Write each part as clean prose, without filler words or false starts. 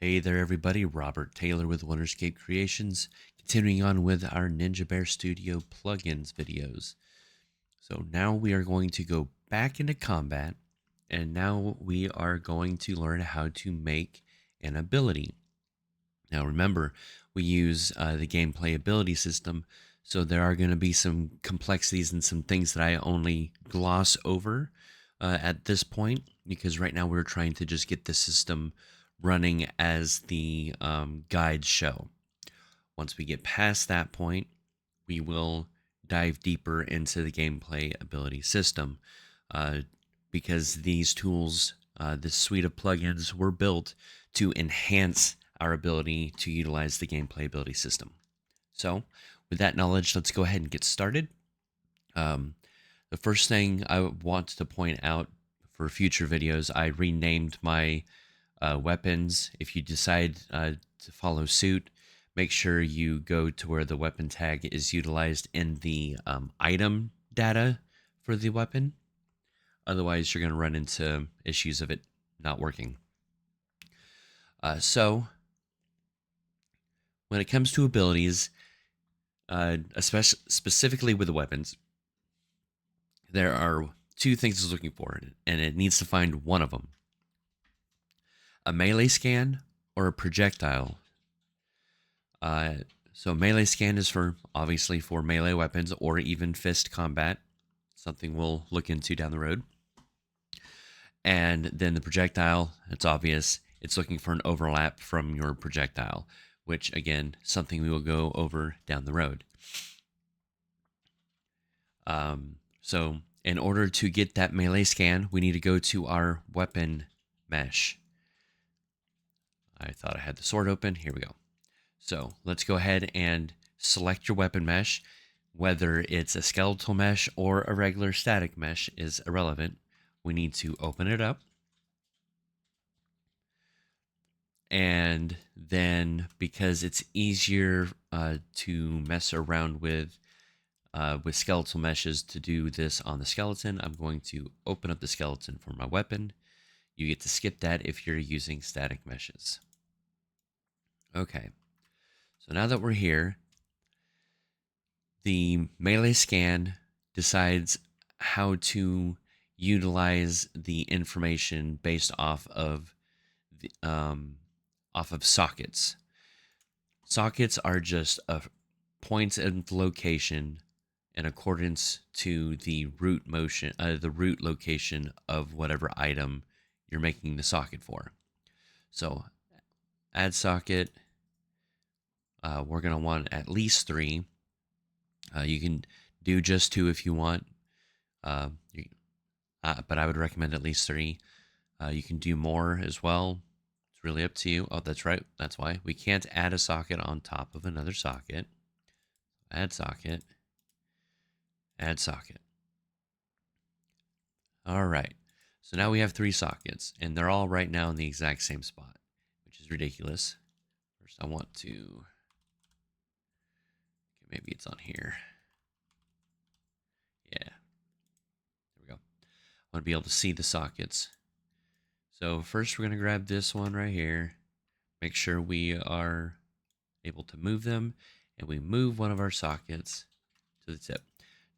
Hey there, everybody. Robert Taylor with Wonderscape Creations, continuing on with our Ninja Bear Studio plugins videos. So now we are going to go back into combat, and now we are going to learn how to make an ability. Now remember, we use the gameplay ability system, so there are going to be some complexities and some things that I only gloss over at this point, because right now we're trying to just get the system running as the guides show. Once we get past that point, we will dive deeper into the gameplay ability system, uh, because these tools, this suite of plugins, were built to enhance our ability to utilize the gameplay ability system. So, with that knowledge, let's go ahead and get started. Um, the first thing I want to point out for future videos, I renamed my weapons. If you decide to follow suit, make sure you go to where the weapon tag is utilized in the item data for the weapon. Otherwise, you're going to run into issues of it not working. So, when it comes to abilities, especially specifically with the weapons, there are two things it's looking for, and it needs to find one of them: a melee scan or a projectile. Uh, so melee scan is for obviously for melee weapons or even fist combat, something we'll look into down the road. And then the projectile, it's obvious, it's looking for an overlap from your projectile, which again, something we will go over down the road. So in order to get that melee scan, we need to go to our weapon mesh. I thought I had the sword open. Here we go. So let's go ahead and select your weapon mesh. Whether it's a skeletal mesh or a regular static mesh is irrelevant. We need to open it up. And then, because it's easier to mess around with skeletal meshes to do this on the skeleton, I'm going to open up the skeleton for my weapon. You get to skip that if you're using static meshes. Okay, so now that we're here, the melee scan decides how to utilize the information based off of the, sockets. Sockets are just a points of location in accordance to the root motion, the root location of whatever item you're making the socket for. So, add socket. We're going to want at least 3. You can do just 2 if you want, you, but I would recommend at least 3. You can do more as well. It's really up to you. Oh, that's right. That's why we can't add a socket on top of another socket. Add socket. Add socket. All right. So now we have 3 sockets, and they're all right now in the exact same spot, which is ridiculous. First, I want to. Okay, maybe it's on here. Yeah. There we go. I want to be able to see the sockets. So first, we're going to grab this one right here. Make sure we are able to move them, and we move one of our sockets to the tip.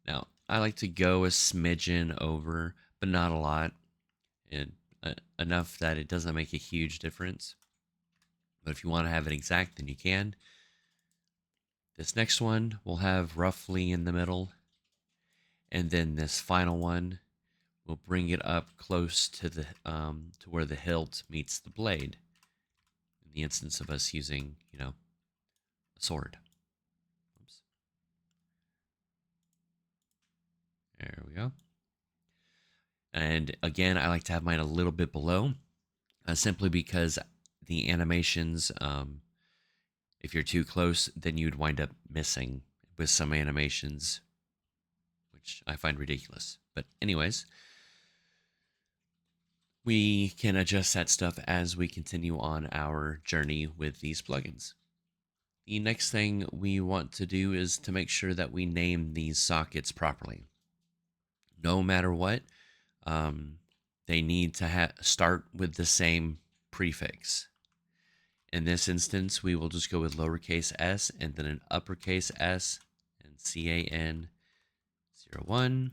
Now, I like to go a smidgen over, but not a lot, and enough that it doesn't make a huge difference. But if you want to have it exact, then you can. This next one we'll have roughly in the middle, and then this final one will bring it up close to the to where the hilt meets the blade. In the instance of us using, a sword. Oops. There we go. And again, I like to have mine a little bit below, simply because the animations, if you're too close, then you'd wind up missing with some animations, which I find ridiculous. But anyways, we can adjust that stuff as we continue on our journey with these plugins. The next thing we want to do is to make sure that we name these sockets properly. No matter what, they need to start with the same prefix. In this instance, we will just go with lowercase s and then an uppercase S and CAN01 to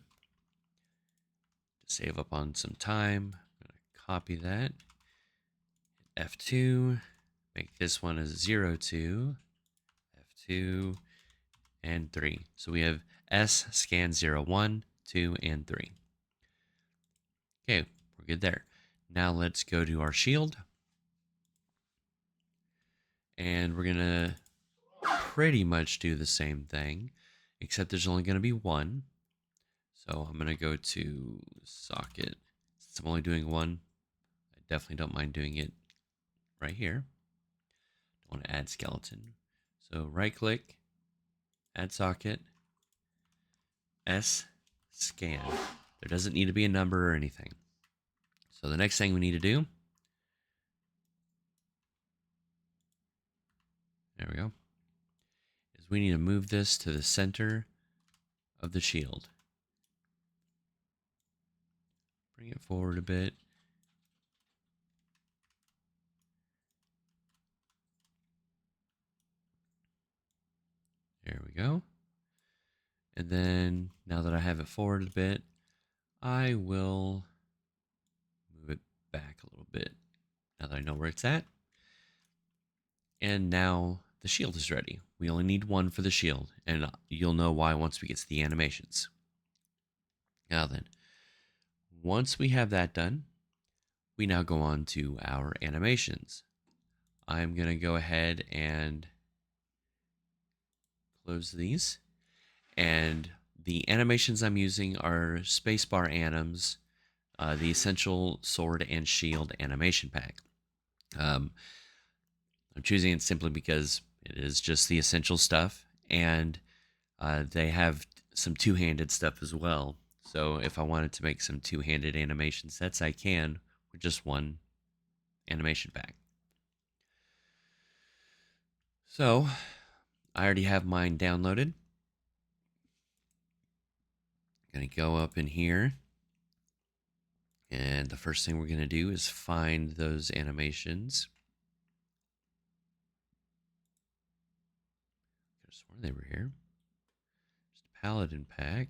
save up on some time. I'm going to copy that. F2, make this one as 02, F2, and 3. So we have S scan 01, 2, and 3. Okay, we're good there. Now let's go to our shield. And we're going to pretty much do the same thing, except there's only going to be one. So I'm going to go to socket. Since I'm only doing one, I definitely don't mind doing it right here. Don't want to add skeleton. So right click, add socket, S scan. There doesn't need to be a number or anything. So the next thing we need to do, there we go, is we need to move this to the center of the shield. Bring it forward a bit. There we go. And then now that I have it forward a bit, I will move it back a little bit now that I know where it's at. And now the shield is ready. We only need one for the shield, and you'll know why once we get to the animations. Now then, once we have that done, we now go on to our animations. I'm going to go ahead and close these. And the animations I'm using are spacebar anims, the Essential Sword and Shield animation pack. I'm choosing it simply because it is just the essential stuff, and they have some two-handed stuff as well. So if I wanted to make some two-handed animation sets, I can with just one animation pack. So I already have mine downloaded. I'm going to go up in here, and the first thing we're going to do is find those animations. I could have sworn they were here. Just a Paladin pack.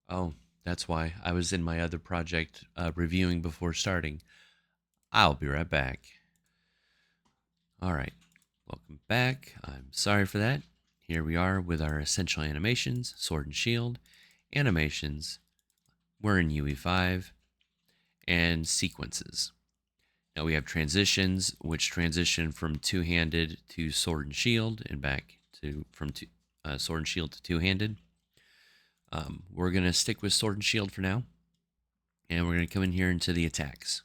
Oh, that's why I was in my other project reviewing before starting. I'll be right back. All right, welcome back. I'm sorry for that. Here we are with our essential animations, sword and shield, animations. We're in UE5 and sequences. Now we have transitions, which transition from two-handed to sword and shield and back to from sword and shield to two-handed. We're going to stick with sword and shield for now, and we're going to come in here into the attacks.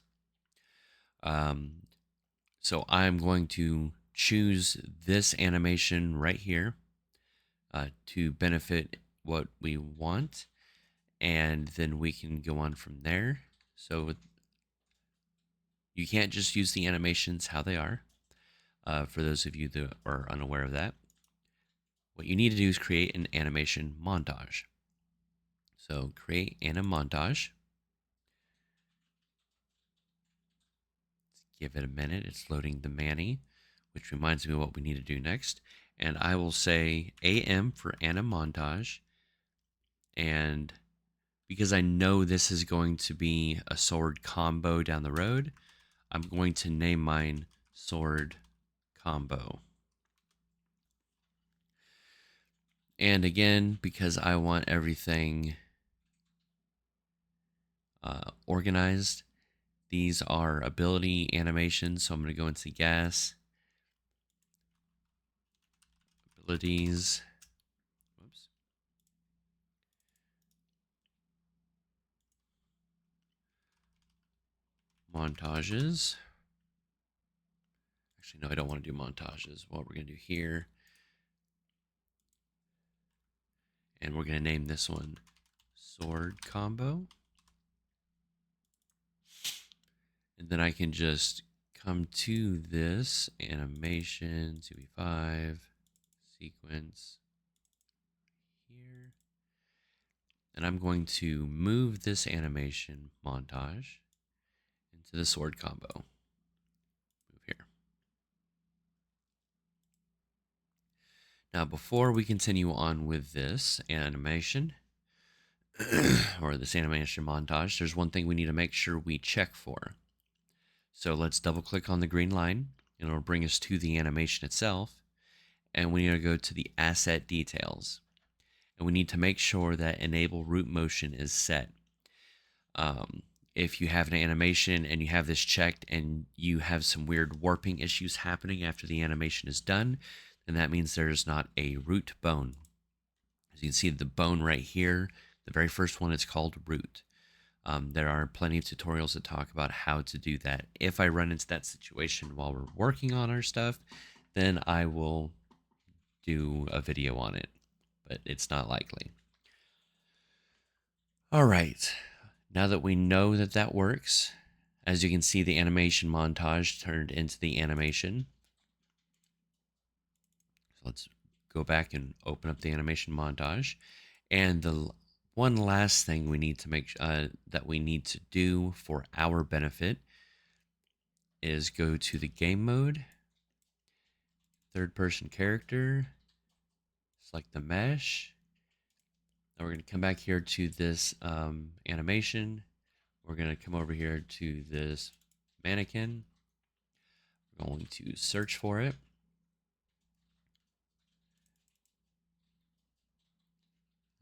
So I'm going to choose this animation right here to benefit what we want, and then we can go on from there. So you can't just use the animations how they are. For those of you that are unaware of that, what you need to do is create an animation montage. So create anim montage. Give it a minute. It's loading the Manny, which reminds me of what we need to do next. And I will say AM for anim montage. And because I know this is going to be a sword combo down the road, I'm going to name mine sword combo. And again, because I want everything organized, these are ability animations. So I'm going to go into gas, abilities, whoops, montages. Actually, no, I don't want to do montages. What we're going to do here, and we're going to name this one sword combo. And then I can just come to this animation, UE5, sequence here. And I'm going to move this animation montage into the sword combo. Move here. Now, before we continue on with this animation, or this animation montage, there's one thing we need to make sure we check for. So let's double click on the green line, and it'll bring us to the animation itself. And we need to go to the asset details. And we need to make sure that enable root motion is set. If you have an animation and you have this checked and you have some weird warping issues happening after the animation is done, then that means there's not a root bone. As you can see, the bone right here, the very first one is called root. There are plenty of tutorials that talk about how to do that. If I run into that situation while we're working on our stuff, then I will do a video on it, but it's not likely. All right, now that we know that that works, as you can see, the animation montage turned into the animation. So let's go back and open up the animation montage. And the one last thing we need to make that we need to do for our benefit is go to the game mode, third person character, select the mesh. Now we're going to come back here to this animation. We're going to come over here to this mannequin. We're going to search for it.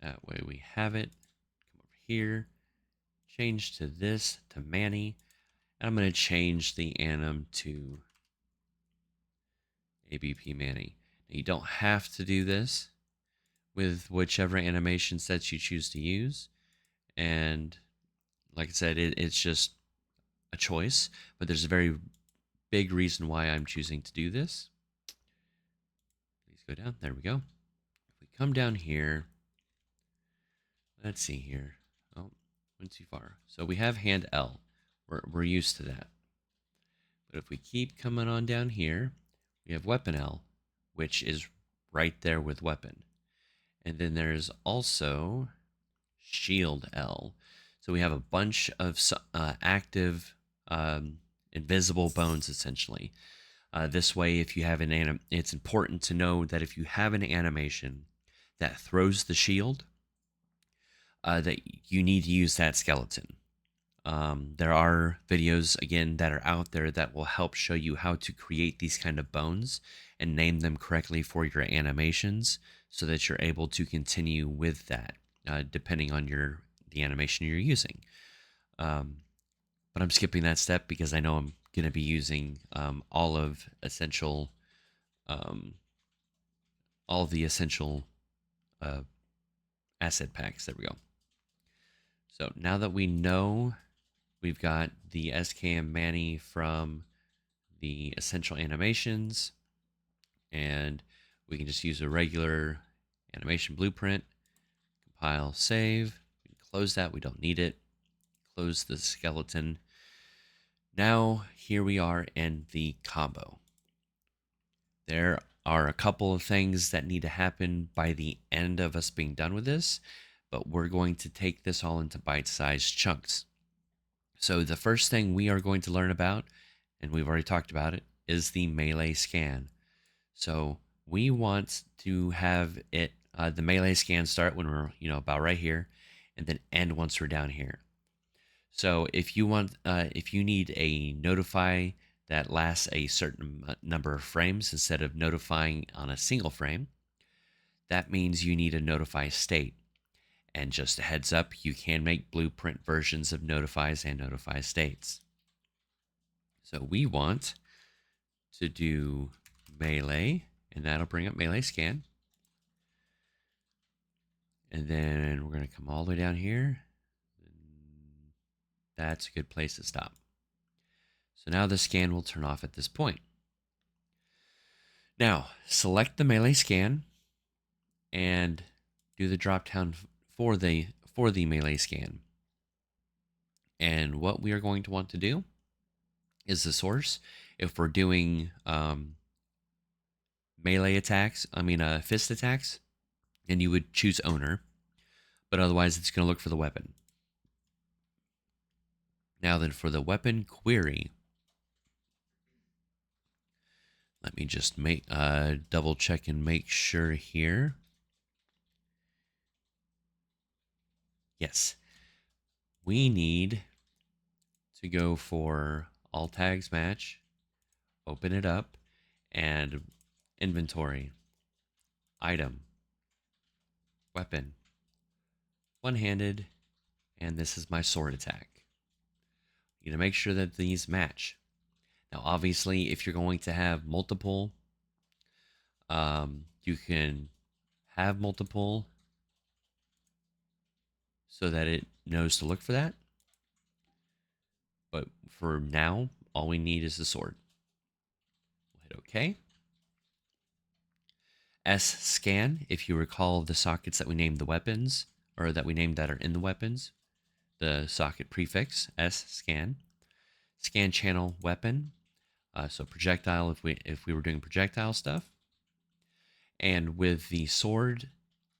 That way we have it. Come over here, change to this, to Manny. And I'm going to change the anim to ABP Manny. Now, you don't have to do this with whichever animation sets you choose to use. And like I said, it's just a choice, but there's a very big reason why I'm choosing to do this. Please go down. There we go. If we come down here, let's see here. Oh, went too far. So we have hand L. We're used to that. But if we keep coming on down here, we have weapon L, which is right there with weapon. And then there's also shield L. So we have a bunch of active invisible bones, essentially. This way, if you have it's important to know that if you have an animation that throws the shield, that you need to use that skeleton. There are videos, again, that are out there that will help show you how to create these kind of bones and name them correctly for your animations so that you're able to continue with that, depending on the animation you're using. But I'm skipping that step because I know I'm going to be using all of the essential asset packs. There we go. So now that we know we've got the SKM Manny from the essential animations, and we can just use a regular animation blueprint, compile, save. We can close that, we don't need it. Close the skeleton. Now here we are in the combo. There are a couple of things that need to happen by the end of us being done with this, but we're going to take this all into bite-sized chunks. So the first thing we are going to learn about, and we've already talked about it, is the melee scan. So we want to have it, the melee scan start when we're, about right here, and then end once we're down here. So if you need a notify that lasts a certain number of frames instead of notifying on a single frame, that means you need a notify state. And just a heads up, you can make blueprint versions of notifies and notify states. So we want to do melee, and that'll bring up melee scan. And then we're going to come all the way down here. That's a good place to stop. So now the scan will turn off at this point. Now, select the melee scan and do the drop down for the melee scan. And what we are going to want to do is the source. If we're doing melee attacks, fist attacks, then you would choose owner. but otherwise it's going to look for the weapon. Now then, for the weapon query, let me just make double check and make sure here. Yes, we need to go for all tags match, open it up, and inventory, item, weapon, one-handed, and this is my sword attack. You need to make sure that these match. Now, obviously, if you're going to have multiple, you can have multiple so that it knows to look for that. But for now, all we need is the sword. We'll hit OK. S scan, if you recall the sockets that we named the weapons, or that we named that are in the weapons, the socket prefix, S scan. Scan channel weapon, so projectile if we were doing projectile stuff. And with the sword,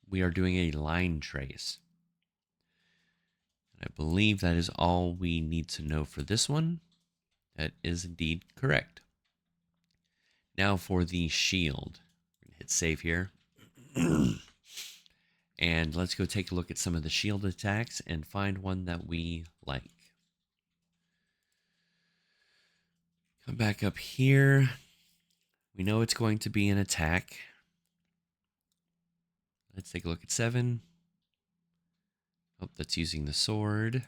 we are doing a line trace. I believe that is all we need to know for this one. That is indeed correct. Now for the shield. We're going to hit save here. And let's go take a look at some of the shield attacks and find one that we like. Come back up here. We know it's going to be an attack. Let's take a look at 7. Oh, that's using the sword.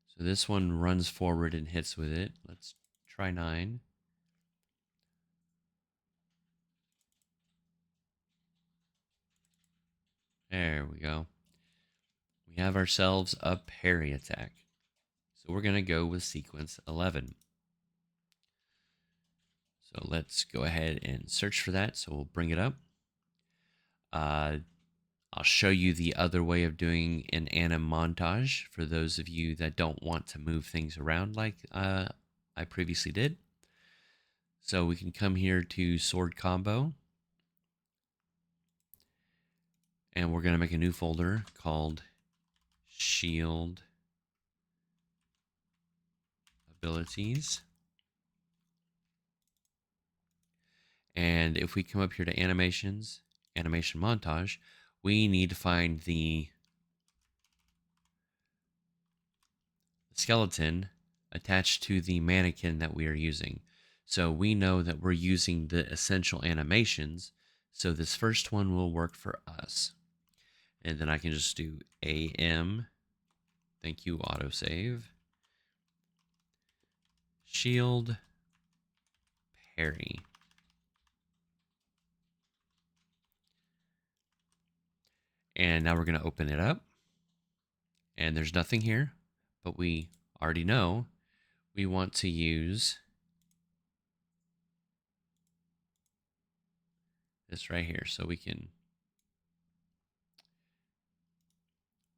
So this one runs forward and hits with it. Let's try 9. There we go. We have ourselves a parry attack. So we're going to go with sequence 11. So let's go ahead and search for that. So we'll bring it up. I'll show you the other way of doing an anim montage for those of you that don't want to move things around like I previously did. So we can come here to sword combo. And we're going to make a new folder called shield abilities. And if we come up here to animations, animation montage, we need to find the skeleton attached to the mannequin that we are using. So we know that we're using the essential animations. So this first one will work for us. And then I can just do AM. Thank you, autosave. Shield parry. And now we're going to open it up. And there's nothing here, but we already know we want to use this right here. So we can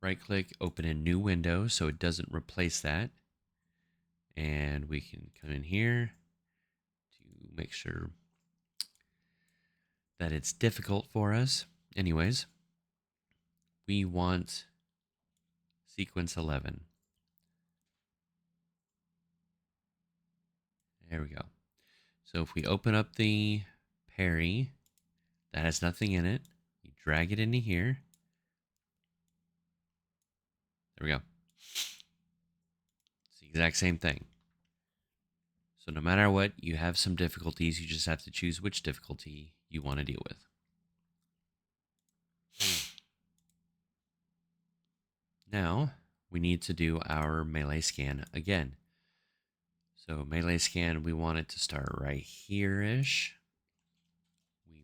right click, open a new window so it doesn't replace that. And we can come in here to make sure that it's difficult for us. Anyways, we want sequence 11. There we go. So if we open up the parry, that has nothing in it. You drag it into here. There we go. It's the exact same thing. So no matter what, you have some difficulties. You just have to choose which difficulty you want to deal with. Now, we need to do our melee scan again. So melee scan, we want it to start right here-ish. We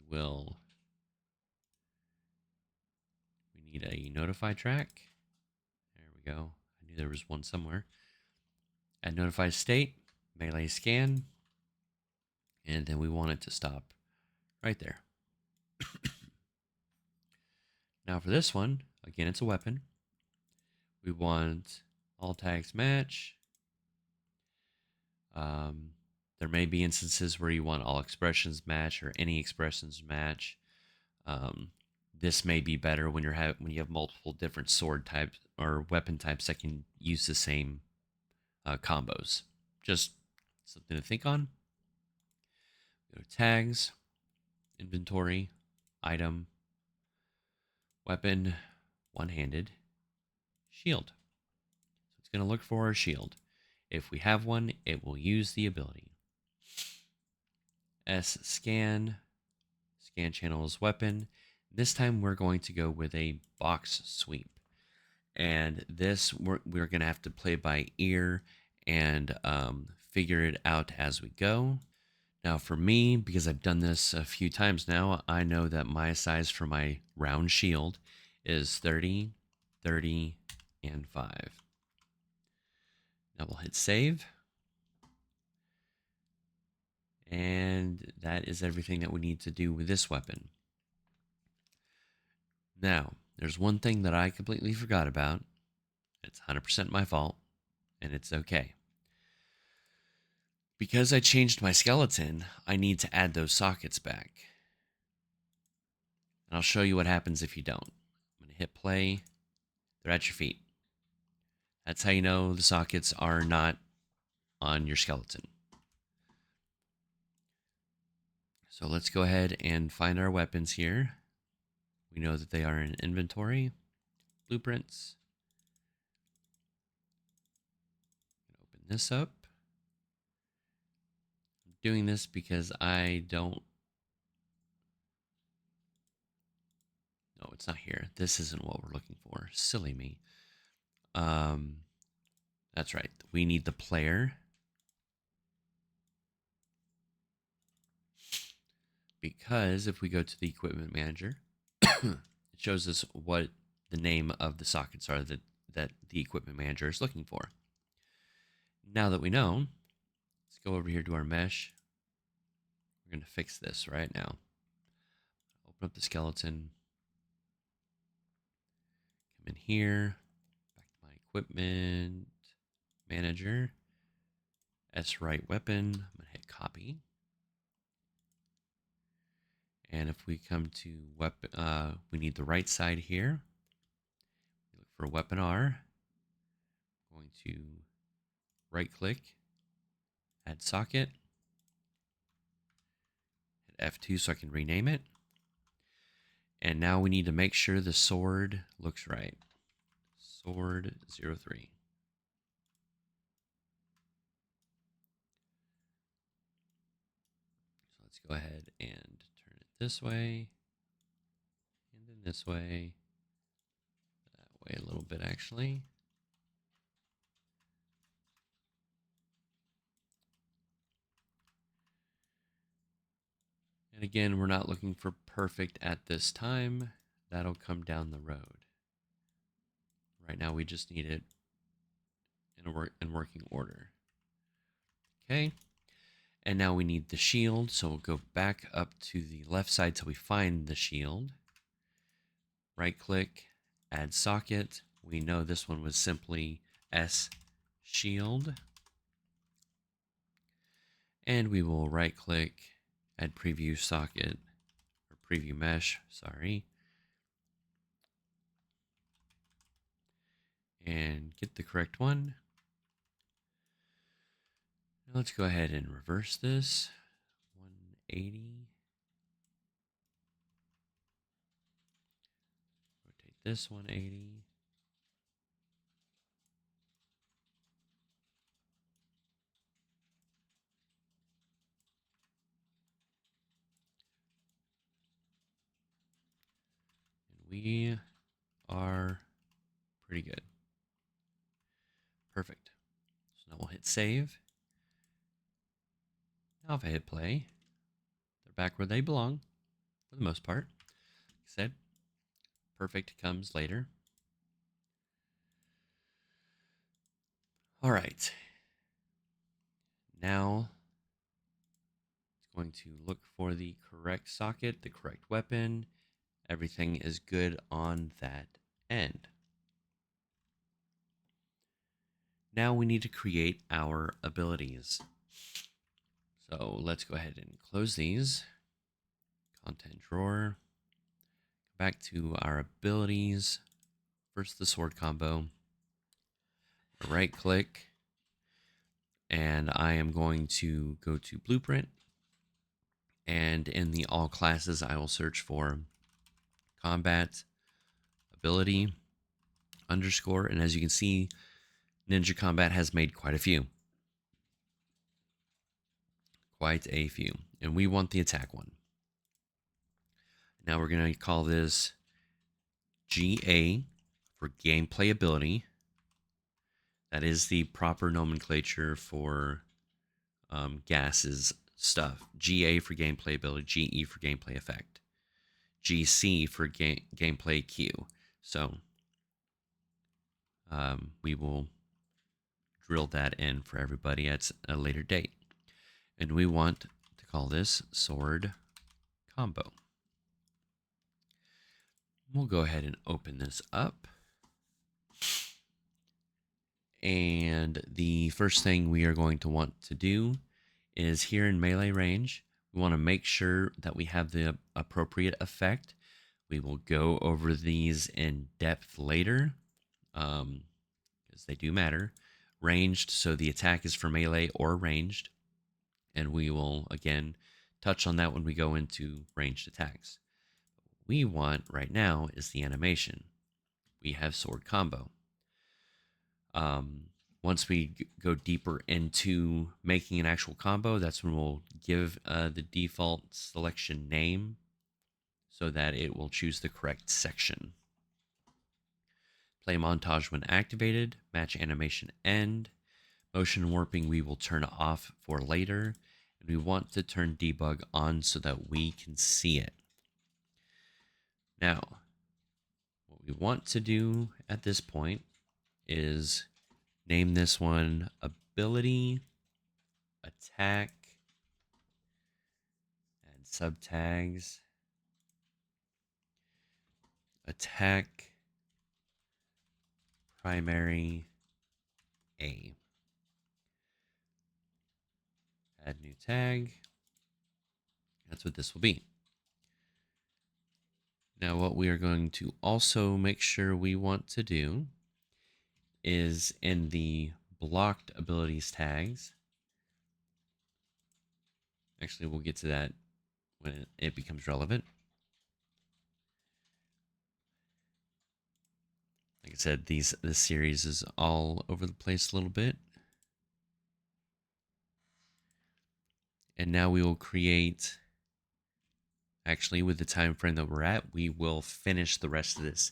need a notify track. There we go. I knew there was one somewhere. Add notify state, melee scan, and then we want it to stop right there. Now for this one, again, it's a weapon. We want all tags match. There may be instances where you want all expressions match or any expressions match. Um, this may be better when when you have multiple different sword types or weapon types that can use the same combos. Just something to think on. Go to tags, inventory, item, weapon, one-handed, shield. So it's going to look for a shield. If we have one, it will use the ability. S scan, scan channel as weapon. This time we're going to go with a box sweep. And this we're going to have to play by ear and figure it out as we go. Now for me, because I've done this a few times now, I know that my size for my round shield is 30, 30, and 5. Now we'll hit save. And that is everything that we need to do with this weapon. Now, there's one thing that I completely forgot about. It's 100% my fault, and it's okay. Because I changed my skeleton, I need to add those sockets back. And I'll show you what happens if you don't. I'm going to hit play. They're at your feet. That's how you know the sockets are not on your skeleton. So let's go ahead and find our weapons here. We know that they are in inventory, blueprints. Open this up. I'm doing this because I don't. No, it's not here. This isn't what we're looking for. Silly me. That's right. We need the player. Because if we go to the equipment manager, it shows us what the name of the sockets are that the equipment manager is looking for. Now that we know, let's go over here to our mesh. We're going to fix this right now. Open up the skeleton. Come in here. Back to my equipment manager. S right weapon. I'm going to hit copy. And if we come to weapon, we need the right side here. Look for weapon R. I'm going to right click, add socket, hit F2 so I can rename it. And now we need to make sure the sword looks right. Sword 03. So let's go ahead and turn it this way, and then this way, that way a little bit actually. And again, we're not looking for perfect at this time. That'll come down the road. Right now, we just need it in working order. Okay. And now we need the shield. So we'll go back up to the left side till we find the shield. Right click, add socket. We know this one was simply S shield. And we will right click, add preview socket, or preview mesh, sorry. And get the correct one. Now let's go ahead and reverse this. 180. Rotate this 180. And we are pretty good. Perfect. So now we'll hit save. Now if I hit play, they're back where they belong for the most part. Like I said, perfect comes later. All right. Now it's going to look for the correct socket, the correct weapon. Everything is good on that end. Now we need to create our abilities. So let's go ahead and close these. Content drawer. back to our abilities. First, the sword combo. Right click, and I am going to go to blueprint. And in the all classes, I will search for combat ability underscore. And as you can see, Ninja Combat has made quite a few. And we want the attack one. Now we're going to call this GA for gameplay ability. That is the proper nomenclature for Gas's stuff. GA for gameplay ability, GE for gameplay effect, GC for gameplay Q. So we will drill that in for everybody at a later date. And we want to call this sword combo. We'll go ahead and open this up. And the first thing we are going to want to do is here in melee range, we want to make sure that we have the appropriate effect. We will go over these in depth later, because they do matter. Ranged, so the attack is for melee or ranged. And we will, again, touch on that when we go into ranged attacks. What we want right now is the animation. We have sword combo. Once we go deeper into making an actual combo, that's when we'll give the default selection name so that it will choose the correct section. Play montage when activated, match animation end. Motion warping we will turn off for later, and we want to turn debug on so that we can see it. Now, what we want to do at this point is name this one ability, attack, add subtags, attack, primary, A. Add new tag. That's what this will be. Now what we are going to also make sure we want to do is in the blocked abilities tags. Actually, we'll get to that when it becomes relevant. Like I said, this series is all over the place a little bit. And now we will create, actually with the time frame that we're at, we will finish the rest of this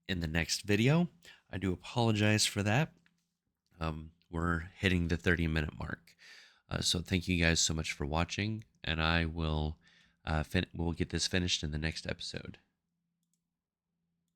in the next video. I do apologize for that. We're hitting the 30-minute mark. So thank you guys so much for watching, and I will we'll get this finished in the next episode.